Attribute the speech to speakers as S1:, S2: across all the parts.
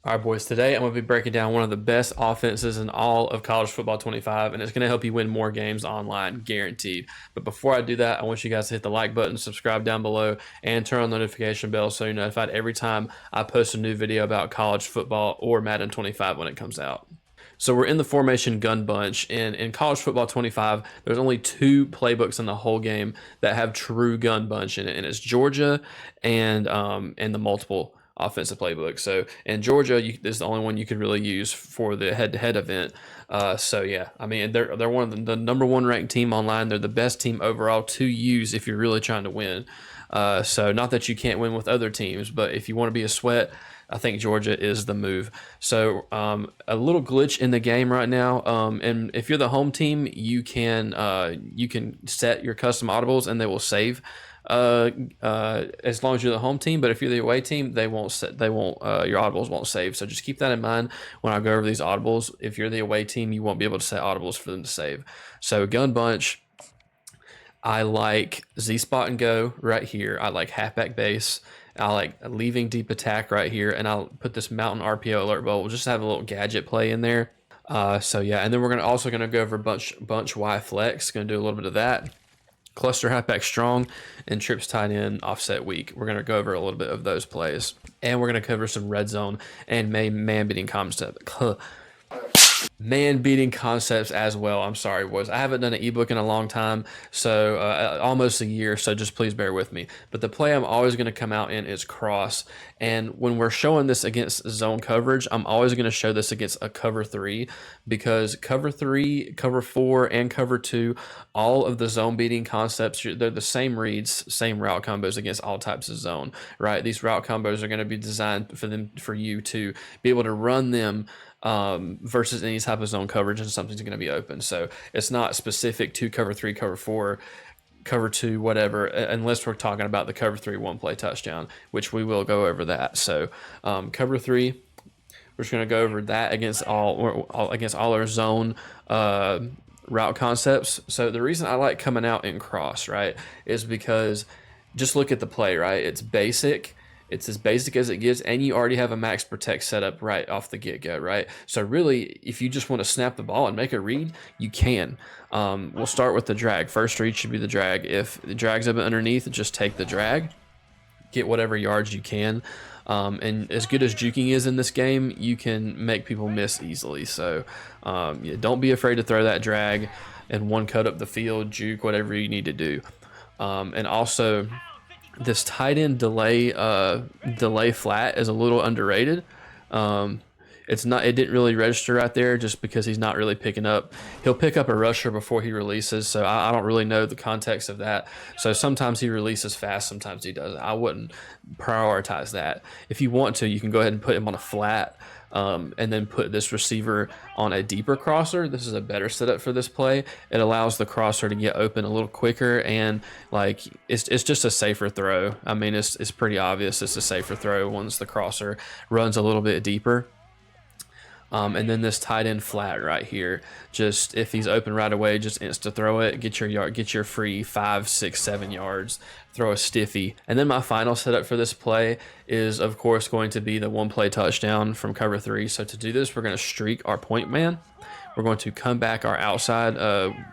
S1: All right, boys, today I'm going to be breaking down one of the best offenses in all of college football 25, and it's going to help you win more games online, guaranteed. But before I do that, I want you guys to hit the like button, subscribe down below, and turn on the notification bell so you're notified every time I post a new video about college football or Madden 25 when it comes out. So we're in the formation gun bunch, and in college football 25, there's only two playbooks in the whole game that have true gun bunch in it, and it's Georgia and the multiple offensive playbook. So in Georgia, this is the only one you could really use for the head-to-head event. So yeah, I mean they're one of the number one ranked team online. They're the best team overall to use if you're really trying to win. So not that you can't win with other teams, but if you want to be a sweat, I think Georgia is the move. So a little glitch in the game right now, and if you're the home team, you can set your custom audibles and they will save as long as you're the home team. But if you're the away team, they won't your audibles won't save. So just keep that in mind when I go over these audibles. If you're the away team, you won't be able to set audibles for them to save. So gun bunch, I like Z spot and go right here. I like halfback base. I like leaving deep attack right here, and I'll put this mountain RPO alert bowl. We'll just have a little gadget play in there. So yeah, and then we're also gonna go over bunch Y flex. Gonna do a little bit of that. Cluster halfback strong and trips tight end offset weak. We're going to go over a little bit of those plays, and we're going to cover some red zone and man beating concepts as well. I'm sorry, boys. I haven't done an ebook in a long time, so almost a year, so just please bear with me. But the play I'm always going to come out in is cross, and when we're showing this against zone coverage, I'm always going to show this against a cover 3, because cover 3, cover 4, and cover 2, all of the zone beating concepts, they're the same reads, same route combos against all types of zone, right? These route combos are going to be designed for you to be able to run them versus any type of zone coverage, and something's going to be open. So it's not specific to cover 3, cover 4, cover 2, whatever, unless we're talking about the cover 3 one play touchdown, which we will go over that. So cover 3, we're just going to go over that against all our zone route concepts. So the reason I like coming out in cross, right, is because just look at the play, right? It's basic. It's as basic as it gets, and you already have a max protect set up right off the get-go, right? So really, if you just want to snap the ball and make a read, you can. We'll start with the drag. First read should be the drag. If the drag's up underneath, just take the drag, get whatever yards you can. And as good as juking is in this game, you can make people miss easily. So yeah, don't be afraid to throw that drag and one cut up the field, juke, whatever you need to do. And also, this tight end delay flat is a little underrated. It didn't really register right there just because he's not really picking up. He'll pick up a rusher before he releases, so I don't really know the context of that. So sometimes he releases fast, sometimes he doesn't. I wouldn't prioritize that. If you want to, you can go ahead and put him on a flat, and then put this receiver on a deeper crosser. This is a better setup for this play. It allows the crosser to get open a little quicker, and like it's just a safer throw. I mean, it's pretty obvious it's a safer throw once the crosser runs a little bit deeper. And then this tight end flat right here, just if he's open right away, just insta throw it, get your free 5, 6, 7 yards, throw a stiffy. And then my final setup for this play is, of course, going to be the one play touchdown from cover 3. So to do this, we're going to streak our point man. We're going to come back our outside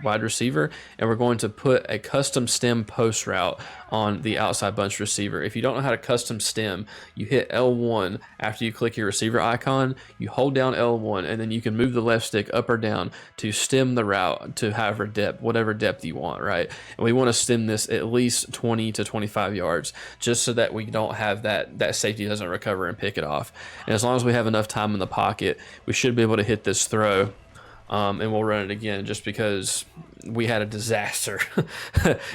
S1: wide receiver, and we're going to put a custom stem post route on the outside bunch receiver. If you don't know how to custom stem, you hit L1 after you click your receiver icon, you hold down L1, and then you can move the left stick up or down to stem the route to whatever depth you want, right? And we want to stem this at least 20 to 25 yards, just so that we don't have that safety doesn't recover and pick it off. And as long as we have enough time in the pocket, we should be able to hit this throw. And we'll run it again just because we had a disaster.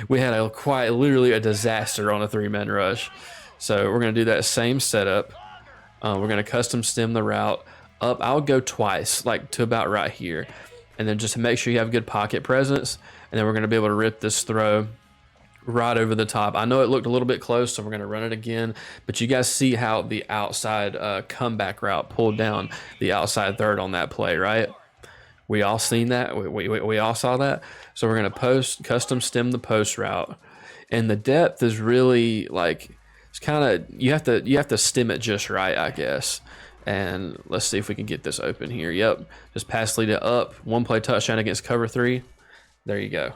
S1: We had literally a disaster on a 3-man rush. So we're going to do that same setup. We're going to custom stem the route up. I'll go twice, like to about right here. And then just to make sure you have good pocket presence. And then we're going to be able to rip this throw right over the top. I know it looked a little bit close, so we're going to run it again. But you guys see how the outside comeback route pulled down the outside third on that play, right? We all seen that. We all saw that. So we're going to custom stem the post route. And the depth is really like, it's kind of, you have to stem it just right, I guess. And let's see if we can get this open here. Yep, just pass lead it up. One play touchdown against cover 3. There you go.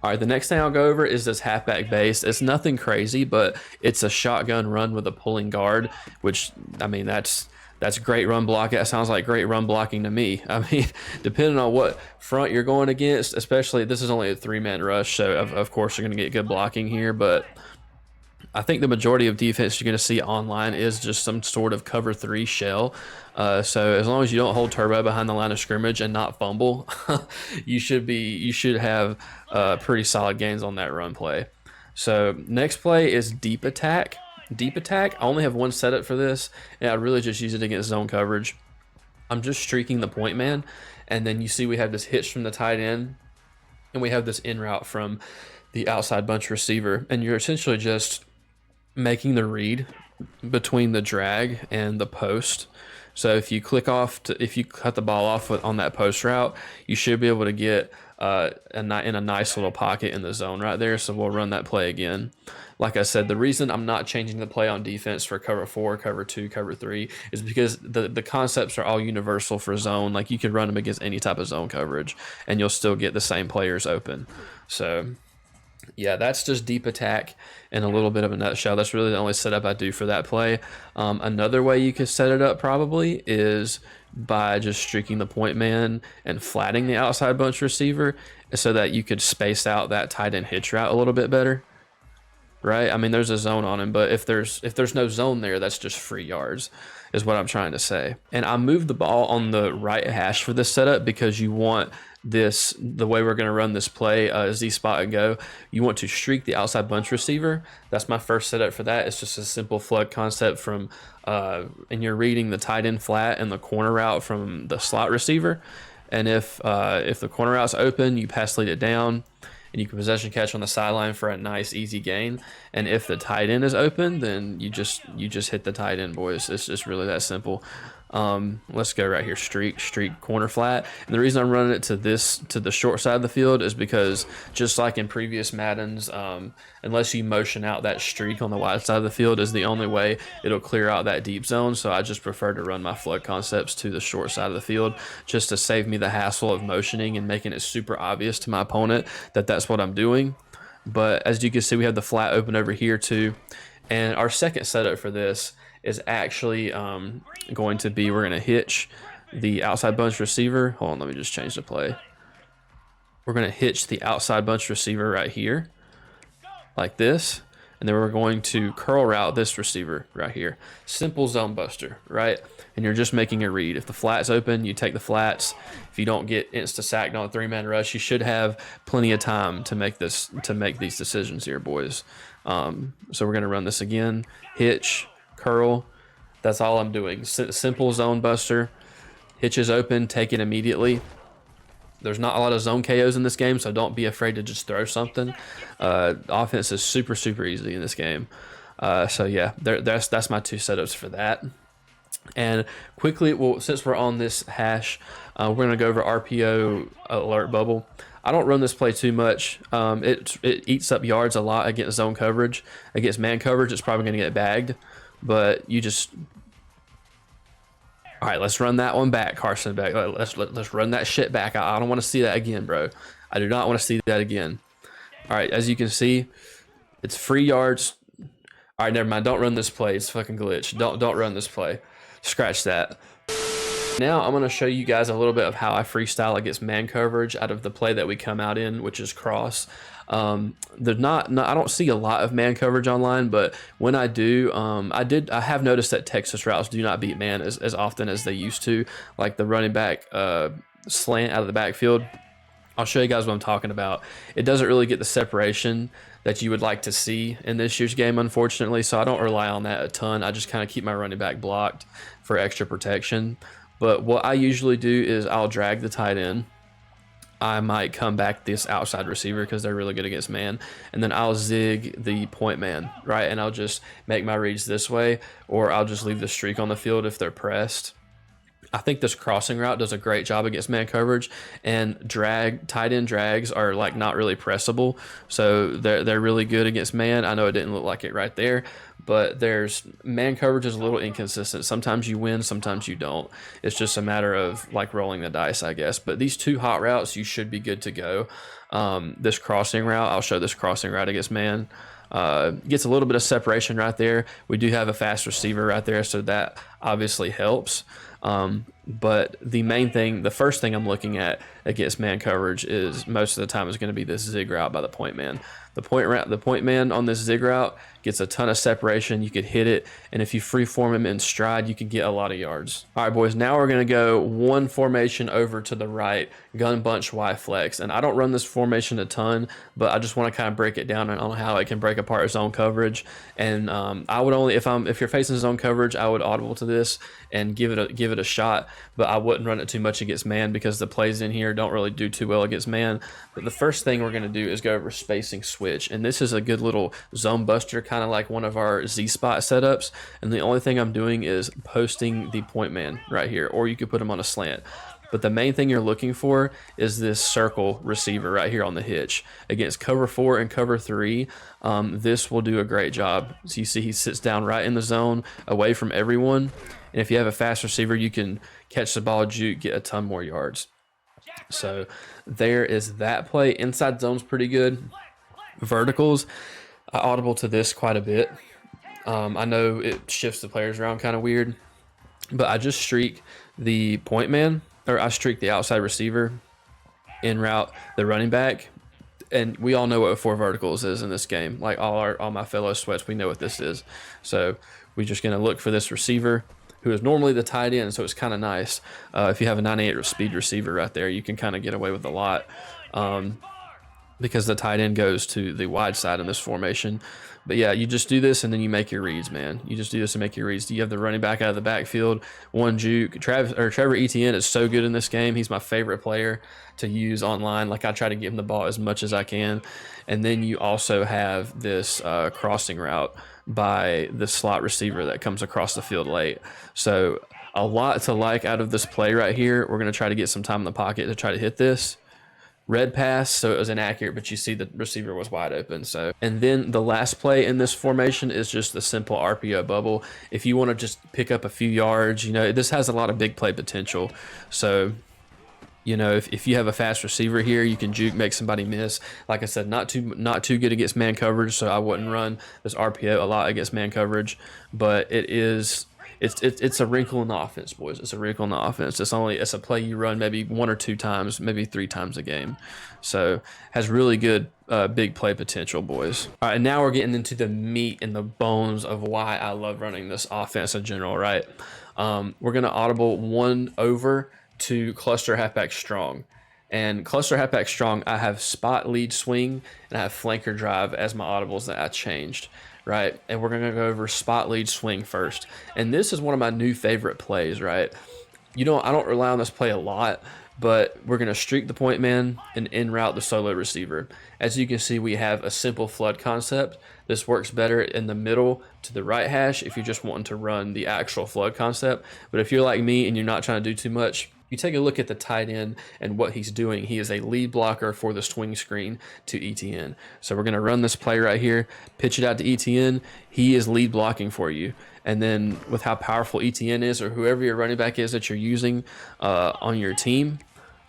S1: All right, the next thing I'll go over is this halfback base. It's nothing crazy, but it's a shotgun run with a pulling guard, which, I mean, that's great run blocking. That sounds like great run blocking to me. I mean, depending on what front you're going against, especially this is only a 3-man rush, so of course you're going to get good blocking here, but I think the majority of defense you're going to see online is just some sort of cover 3 shell. So as long as you don't hold turbo behind the line of scrimmage and not fumble, you should have pretty solid gains on that run play. So next play is deep attack. Deep attack, I only have one setup for this, and I really just use it against zone coverage. I'm just streaking the point man, and then you see we have this hitch from the tight end, and we have this in route from the outside bunch receiver, and you're essentially just making the read between the drag and the post. So if you if you cut the ball off on that post route, you should be able to get in a nice little pocket in the zone right there. So we'll run that play again. Like I said, the reason I'm not changing the play on defense for cover 4, cover 2, cover 3 is because the concepts are all universal for zone. Like you can run them against any type of zone coverage and you'll still get the same players open. So yeah, that's just deep attack in a little bit of a nutshell. That's really the only setup I do for that play. Another way you could set it up probably is by just streaking the point man and flattening the outside bunch receiver so that you could space out that tight end hitch route a little bit better. Right? I mean, there's a zone on him, but if there's no zone there, that's just free yards is what I'm trying to say. And I moved the ball on the right hash for this setup because you want the way we're going to run this play, Z spot and go, you want to streak the outside bunch receiver. That's my first setup for that. It's just a simple flood concept from, and you're reading the tight end flat and the corner route from the slot receiver. And if the corner route's open, you pass lead it down, and you can possession catch on the sideline for a nice easy gain. And if the tight end is open, then you just hit the tight end, boys. It's just really that simple. Let's go right here, streak corner flat. And the reason I'm running it to the short side of the field is because just like in previous Maddens, unless you motion out that streak on the wide side of the field is the only way it'll clear out that deep zone. So I just prefer to run my flood concepts to the short side of the field just to save me the hassle of motioning and making it super obvious to my opponent that that's what I'm doing. But as you can see, we have the flat open over here too. And our second setup for this is actually going to be, we're going to hitch the outside bunch receiver. Hold on, let me just change the play. We're going to hitch the outside bunch receiver right here, like this. And then we're going to curl route this receiver right here. Simple zone buster, right? And you're just making a read. If the flat's open, you take the flats. If you don't get insta-sacked on a 3-man rush, you should have plenty of time to make these decisions here, boys. So we're going to run this again. Hitch, curl. That's all I'm doing. Simple zone buster. Hitch is open, take it immediately. There's not a lot of zone KOs in this game, so don't be afraid to just throw something. Offense is super easy in this game. So yeah, that's my 2 setups for that. And quickly, well, since we're on this hash, we're going to go over RPO alert bubble. I don't run this play too much. It eats up yards a lot against zone coverage. Against man coverage, it's probably going to get bagged. But you just... All right, let's run that one back, Carson. Back. Let's run that shit back. I don't want to see that again, bro. I do not want to see that again. All right, as you can see, it's free yards. All right, never mind. Don't run this play. It's fucking glitch. Don't run this play. Scratch that. Now I'm going to show you guys a little bit of how I freestyle against man coverage out of the play that we come out in, which is cross. I don't see a lot of man coverage online, but when I do, I have noticed that Texas routes do not beat man as often as they used to, like the running back slant out of the backfield. I'll show you guys what I'm talking about. It doesn't really get the separation that you would like to see in this year's game, unfortunately, so I don't rely on that a ton. I just kind of keep my running back blocked for extra protection. But what I usually do is I'll drag the tight end. I might come back this outside receiver because they're really good against man, and then I'll zig the point man, right? And I'll just make my reads this way, or I'll just leave the streak on the field if they're pressed. I think this crossing route does a great job against man coverage, and tight end drags are like not really pressable, so they're really good against man. I know it didn't look like it right there, but there's man coverage is a little inconsistent. Sometimes you win, sometimes you don't. It's just a matter of like rolling the dice, I guess. But these two hot routes, you should be good to go. This crossing route, I'll show this crossing route against man. Gets a little bit of separation right there. We do have a fast receiver right there, so that obviously helps. But the main thing, the first thing I'm looking at against man coverage is most of the time is going to be this zig route by the point man. The point man on this zig route gets a ton of separation. You could hit it, and if you free form him in stride, you can get a lot of yards. All right, boys, now we're going to go one formation over to the right, gun bunch Y flex. And I don't run this formation a ton, but I just want to kind of break it down on how it can break apart zone coverage. And I would only, if you're facing zone coverage, I would audible to this and give it a shot, but I wouldn't run it too much against man because the plays in here don't really do too well against man. But the first thing we're going to do is go over spacing switch, and this is a good little zone buster, kind of like one of our Z spot setups. And the only thing I'm doing is posting the point man right here, or you could put him on a slant. But the main thing you're looking for is this circle receiver right here on the hitch. Against cover 4 and cover 3, this will do a great job. So you see he sits down right in the zone away from everyone. And if you have a fast receiver, you can catch the ball, juke, get a ton more yards. So there is that play. Inside zone's pretty good. Verticals, I audible to this quite a bit. I know it shifts the players around kind of weird, but I just streak the point man, or I streak the outside receiver, in route the running back. And we all know what 4 verticals is in this game. Like all my fellow sweats, we know what this is. So we're just going to look for this receiver, who is normally the tight end, so it's kind of nice. If you have a 98 speed receiver right there, you can kind of get away with a lot, because the tight end goes to the wide side in this formation. But yeah, you just do this and then you make your reads, man. You just do this and make your reads. You have the running back out of the backfield, one juke. Trevor Etienne is so good in this game. He's my favorite player to use online. Like, I try to give him the ball as much as I can. And then you also have this crossing route by the slot receiver that comes across the field late. So a lot to like out of this play right here. We're going to try to get some time in the pocket to try to hit this. Red pass, so it was inaccurate, but you see the receiver was wide open. So, and then the last play in this formation is just the simple RPO bubble. If you want to just pick up a few yards, you know, this has a lot of big play potential. So, you know, if you have a fast receiver here, you can juke, make somebody miss. Like I said, not too good against man coverage, so I wouldn't run this RPO a lot against man coverage. But it's a wrinkle in the offense, boys. It's a wrinkle in the offense. It's a play you run maybe 1 or 2 times, maybe 3 times a game. So has really good big play potential, boys. All right, and now we're getting into the meat and the bones of why I love running this offense in general, right? We're gonna audible 1 over to cluster halfback strong. And cluster halfback strong, I have spot lead swing and I have flanker drive as my audibles that I changed, right? And we're gonna go over spot lead swing first. And this is one of my new favorite plays, right? I don't rely on this play a lot, but we're gonna streak the point man and in route the solo receiver. As you can see, we have a simple flood concept. This works better in the middle to the right hash if you're just wanting to run the actual flood concept. But if you're like me and you're not trying to do too much, you take a look at the tight end and what he's doing. He is a lead blocker for the swing screen to ETN. So we're going to run this play right here, pitch it out to ETN. He is lead blocking for you. And then with how powerful ETN is, or whoever your running back is that you're using on your team,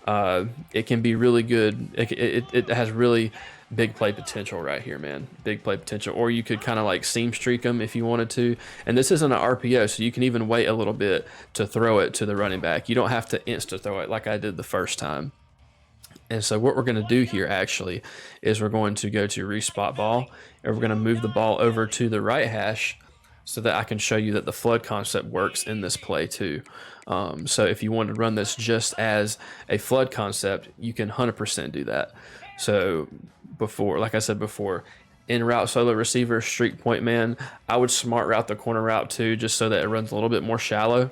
S1: it can be really good. It has really big play potential right here, man. Big play potential. Or you could kind of like seam streak them if you wanted to. And this isn't an RPO, so you can even wait a little bit to throw it to the running back. You don't have to insta throw it like I did the first time. And so what we're going to do here actually is we're going to go to respot ball, and we're going to move the ball over to the right hash so that I can show you that the flood concept works in this play too. So if you want to run this just as a flood concept, you can 100% do that. So like I said before, in route solo receiver, streak point man, I would smart route the corner route too, just so that it runs a little bit more shallow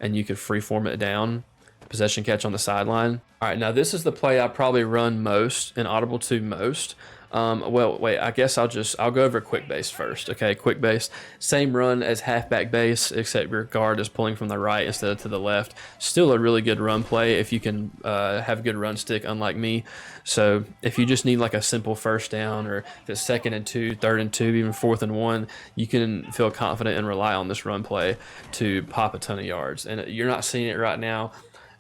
S1: and you could free form it down. Possession catch on the sideline. All right, now this is the play I probably run most and audible to most. Well, wait, I guess I'll go over quick base first. Okay, quick base, same run as halfback base, except your guard is pulling from the right instead of to the left. Still a really good run play if you can have a good run stick, unlike me. So if you just need like a simple first down, or if it's 2nd and 2, 3rd and 2, even 4th and 1, you can feel confident and rely on this run play to pop a ton of yards. And you're not seeing it right now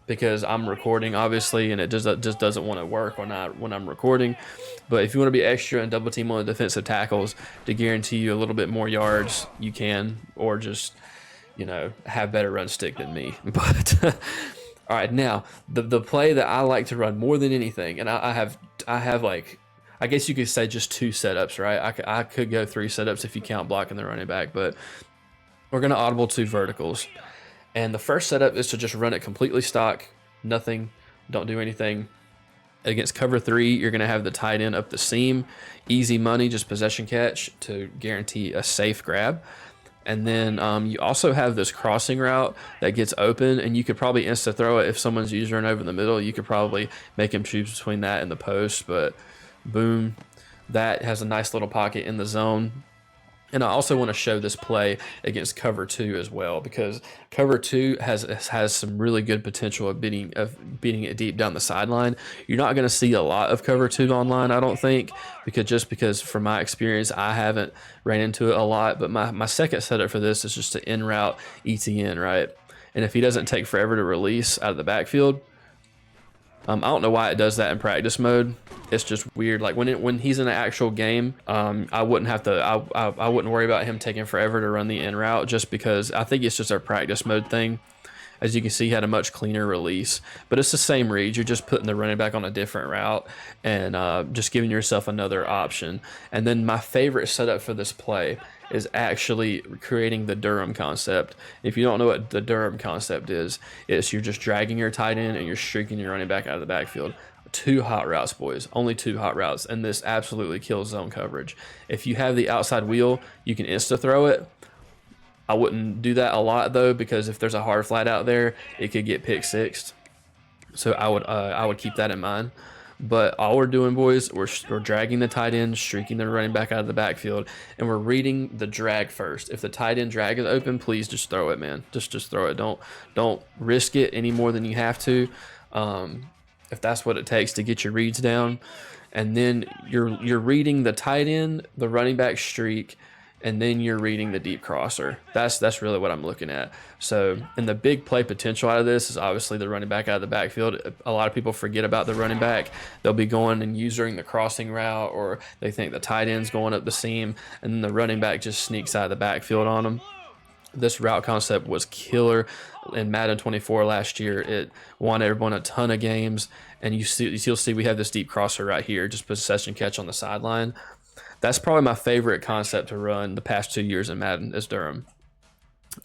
S1: because I'm recording, obviously, and it just doesn't want to work when I'm recording. But if you want to be extra and double team on the defensive tackles to guarantee you a little bit more yards, you can, or just, have better run stick than me. But all right, now the play that I like to run more than anything, and I have like, I guess you could say just 2 setups, right? I could go 3 setups if you count blocking the running back, but we're gonna audible 2 verticals. And the first setup is to just run it completely stock, nothing, don't do anything. Against cover 3, you're going to have the tight end up the seam, easy money, just possession catch to guarantee a safe grab. And then you also have this crossing route that gets open, and you could probably insta throw it if someone's using over the middle. You could probably make him choose between that and the post, but boom, that has a nice little pocket in the zone. And I also want to show this play against cover 2 as well, because cover 2 has some really good potential of beating it deep down the sideline. You're not going to see a lot of cover 2 online, I don't think, because from my experience, I haven't ran into it a lot. But my second setup for this is just to in route ETN, right? And if he doesn't take forever to release out of the backfield, I don't know why it does that in practice mode. It's just weird. Like when he's in an actual game, I wouldn't have to. I wouldn't worry about him taking forever to run the in route, just because I think it's just a practice mode thing. As you can see, he had a much cleaner release, but it's the same read. You're just putting the running back on a different route and just giving yourself another option. And then my favorite setup for this play is actually creating the Durham concept. If you don't know what the Durham concept is, it's you're just dragging your tight end and you're streaking your running back out of the backfield. 2 hot routes, boys. Only 2 hot routes, and this absolutely kills zone coverage. If you have the outside wheel, you can insta throw it. I wouldn't do that a lot though, because if there's a hard flat out there, it could get pick sixed. So I would keep that in mind. But all we're doing, boys, we're dragging the tight end, streaking the running back out of the backfield, and we're reading the drag first. If the tight end drag is open, please just throw it, man. Just throw it. Don't risk it any more than you have to. If that's what it takes to get your reads down, and then you're reading the tight end, the running back streak, and then you're reading the deep crosser. That's really what I'm looking at. So, and the big play potential out of this is obviously the running back out of the backfield. A lot of people forget about the running back. They'll be going and using the crossing route, or they think the tight end's going up the seam, and then the running back just sneaks out of the backfield on them. This route concept was killer in Madden 24 last year. It won everyone a ton of games, and you'll see we have this deep crosser right here, just possession catch on the sideline. That's probably my favorite concept to run the past 2 years in Madden is Durham.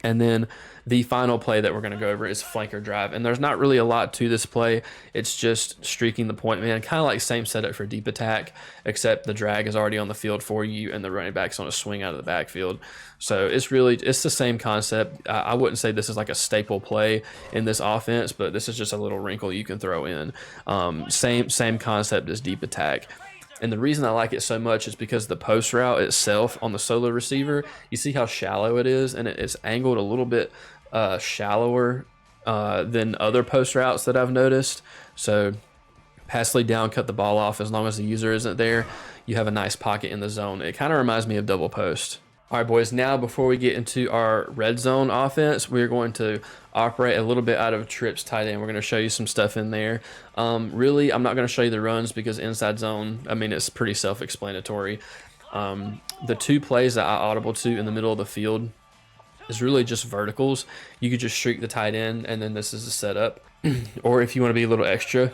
S1: And then the final play that we're going to go over is flanker drive. And there's not really a lot to this play. It's just streaking the point man, kind of like same setup for deep attack, except the drag is already on the field for you and the running back's on a swing out of the backfield. So it's the same concept. I wouldn't say this is like a staple play in this offense, but this is just a little wrinkle you can throw in. Same concept as deep attack. And the reason I like it so much is because the post route itself on the solo receiver, you see how shallow it is, and it's angled a little bit shallower than other post routes that I've noticed. So pass lead down, cut the ball off as long as the user isn't there. You have a nice pocket in the zone. It kind of reminds me of double post. All right, boys, now before we get into our red zone offense, we're going to operate a little bit out of trips tight end. We're going to show you some stuff in there. Really, I'm not going to show you the runs because inside zone, I mean, it's pretty self-explanatory. The 2 plays that I audible to in the middle of the field is really just verticals. You could just streak the tight end, and then this is the setup. Or if you want to be a little extra,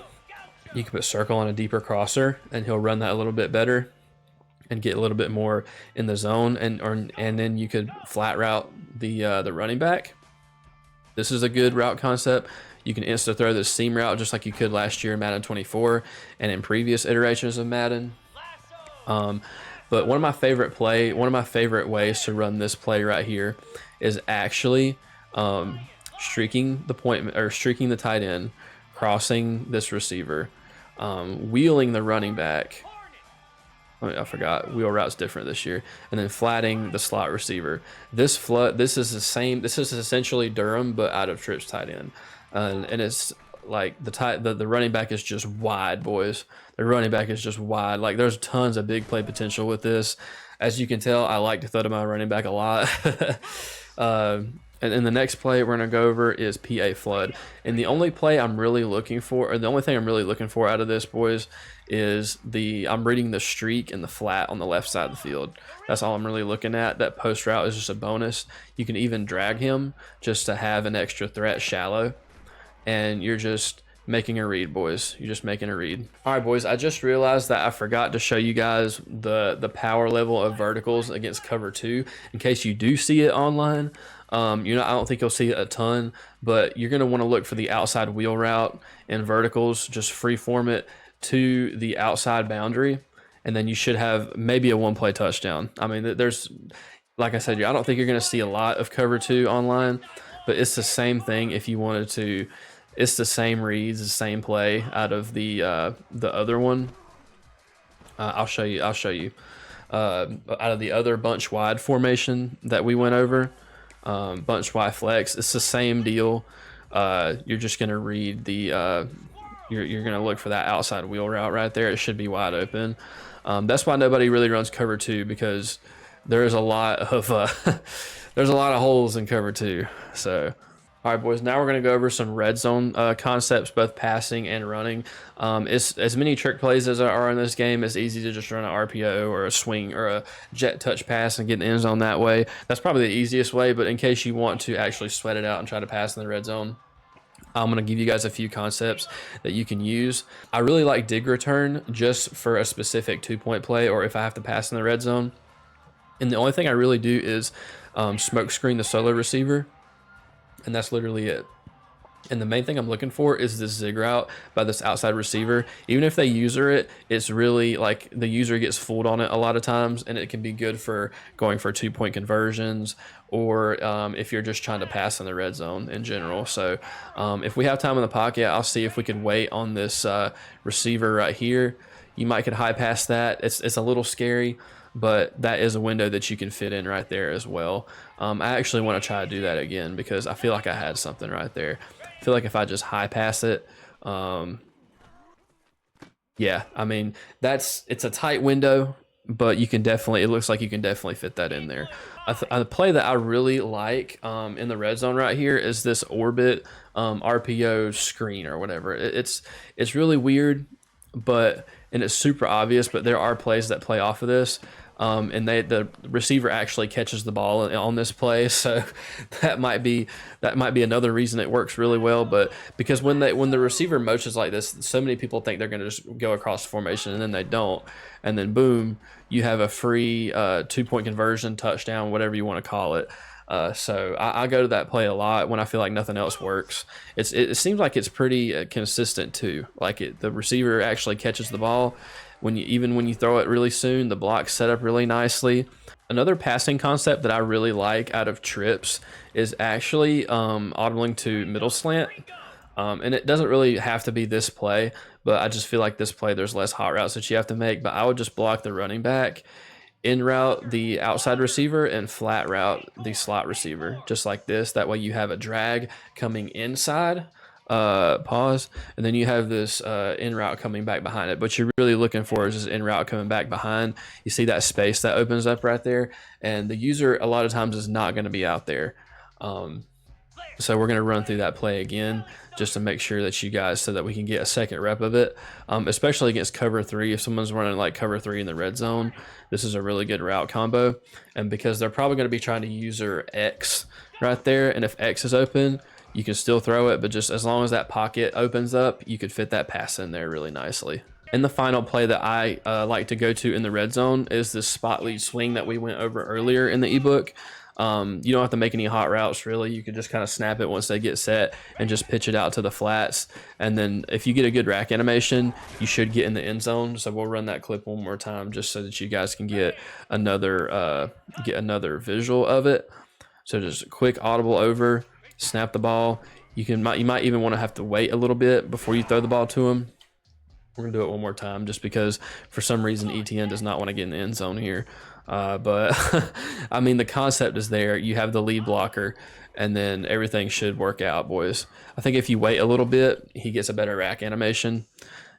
S1: you can put circle on a deeper crosser, and he'll run that a little bit better and get a little bit more in the zone, and then you could flat route the running back. This is a good route concept. You can insta throw this seam route just like you could last year in Madden 24 and in previous iterations of Madden. But one of my favorite ways to run this play right here is actually streaking the tight end, crossing this receiver, wheeling the running back, I forgot. Wheel route's different this year. And then flatting the slot receiver. This is the same. This is essentially Durham, but out of trips tight end. And it's like the running back is just wide, boys. The running back is just wide. Like there's tons of big play potential with this. As you can tell, I like to throw to my running back a lot. And then the next play we're going to go over is PA flood. And the only play I'm really looking for, or the only thing I'm really looking for out of this, boys, is I'm reading the streak and the flat on the left side of the field. That's all I'm really looking at. That post route is just a bonus. You can even drag him just to have an extra threat shallow. And you're just making a read, boys. You're just making a read. All right, boys, I just realized that I forgot to show you guys the power level of verticals against cover 2 in case you do see it online. I don't think you'll see it a ton, but you're going to want to look for the outside wheel route and verticals. Just free form it to the outside boundary, and then you should have maybe a one-play touchdown. I mean, there's, like I said, I don't think you're going to see a lot of cover 2 online, but it's the same thing if you wanted to. It's the same reads, the same play out of the other one. I'll show you. Out of the other bunch wide formation that we went over. Bunch Y flex, it's the same deal. You're just gonna read the you're gonna look for that outside wheel route right there. It should be wide open. That's why nobody really runs cover 2, because there's a lot of there's a lot of holes in cover 2. So all right, boys, now we're going to go over some red zone concepts, both passing and running. It's as many trick plays as there are in this game. It's easy to just run an RPO or a swing or a jet touch pass and get in the end zone that way. That's probably the easiest way, but in case you want to actually sweat it out and try to pass in the red zone, I'm going to give you guys a few concepts that you can use. I really like dig return just for a specific 2-point play or if I have to pass in the red zone. And the only thing I really do is smoke screen the solo receiver. And that's literally it. And the main thing I'm looking for is this zig route by this outside receiver. Even if they user it, it's really like the user gets fooled on it a lot of times, and it can be good for going for 2-point conversions or if you're just trying to pass in the red zone in general. So if we have time in the pocket, I'll see if we can wait on this receiver right here. You might could high pass that. It's a little scary, but that is a window that you can fit in right there as well. I actually want to try to do that again because I feel like I had something right there. I feel like if I just high pass it, yeah, I mean, it's a tight window, but you can definitely, it looks like you can definitely fit that in there. A play that I really like in the red zone right here is this orbit RPO screen or whatever. It's really weird, and it's super obvious, but there are plays that play off of this. And the receiver actually catches the ball on this play, so that might be another reason it works really well. But because when the receiver motions like this, so many people think they're going to just go across the formation, and then they don't, and then boom, you have a free 2-point conversion, touchdown, whatever you want to call it. So I go to that play a lot when I feel like nothing else works. It seems like it's pretty consistent too. Like the receiver actually catches the ball. Even when you throw it really soon, the block's set up really nicely. Another passing concept that I really like out of trips is actually audibling to middle slant. And it doesn't really have to be this play, but I just feel like this play there's less hot routes that you have to make. But I would just block the running back, in route the outside receiver, and flat route the slot receiver, just like this. That way you have a drag coming inside. Pause, and then you have this in route coming back behind it. What you're really looking for is this in route coming back behind. You see that space that opens up right there, and the user a lot of times is not going to be out there. So we're going to run through that play again just to make sure that you guys, so that we can get a second rep of it, especially against cover 3. If someone's running like cover 3 in the red zone, this is a really good route combo. And because they're probably going to be trying to user X right there, and if X is open, you can still throw it, but just as long as that pocket opens up, you could fit that pass in there really nicely. And the final play that I like to go to in the red zone is this spot lead swing that we went over earlier in the ebook. You don't have to make any hot routes really. You can just kind of snap it once they get set and just pitch it out to the flats. And then if you get a good rack animation, you should get in the end zone. So we'll run that clip one more time just so that you guys can get another visual of it. So just a quick audible over, snap the ball. You might even want to have to wait a little bit before you throw the ball to him. We're gonna do it one more time, just because for some reason ETN does not want to get in the end zone here. But I mean, the concept is there. You have the lead blocker, and then everything should work out, boys. I think if you wait a little bit, he gets a better rack animation,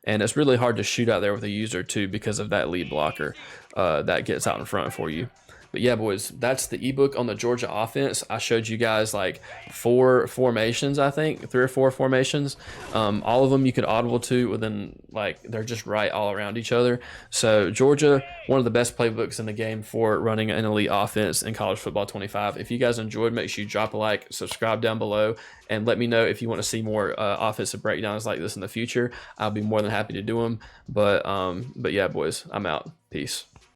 S1: and it's really hard to shoot out there with a user too because of that lead blocker that gets out in front for you. But yeah, boys, that's the ebook on the Georgia offense. I showed you guys like 4 formations, I think, 3 or 4 formations. All of them you could audible to within, like, they're just right all around each other. So Georgia, one of the best playbooks in the game for running an elite offense in college football 25. If you guys enjoyed, make sure you drop a like, subscribe down below, and let me know if you want to see more offensive breakdowns like this in the future. I'll be more than happy to do them. But yeah, boys, I'm out. Peace.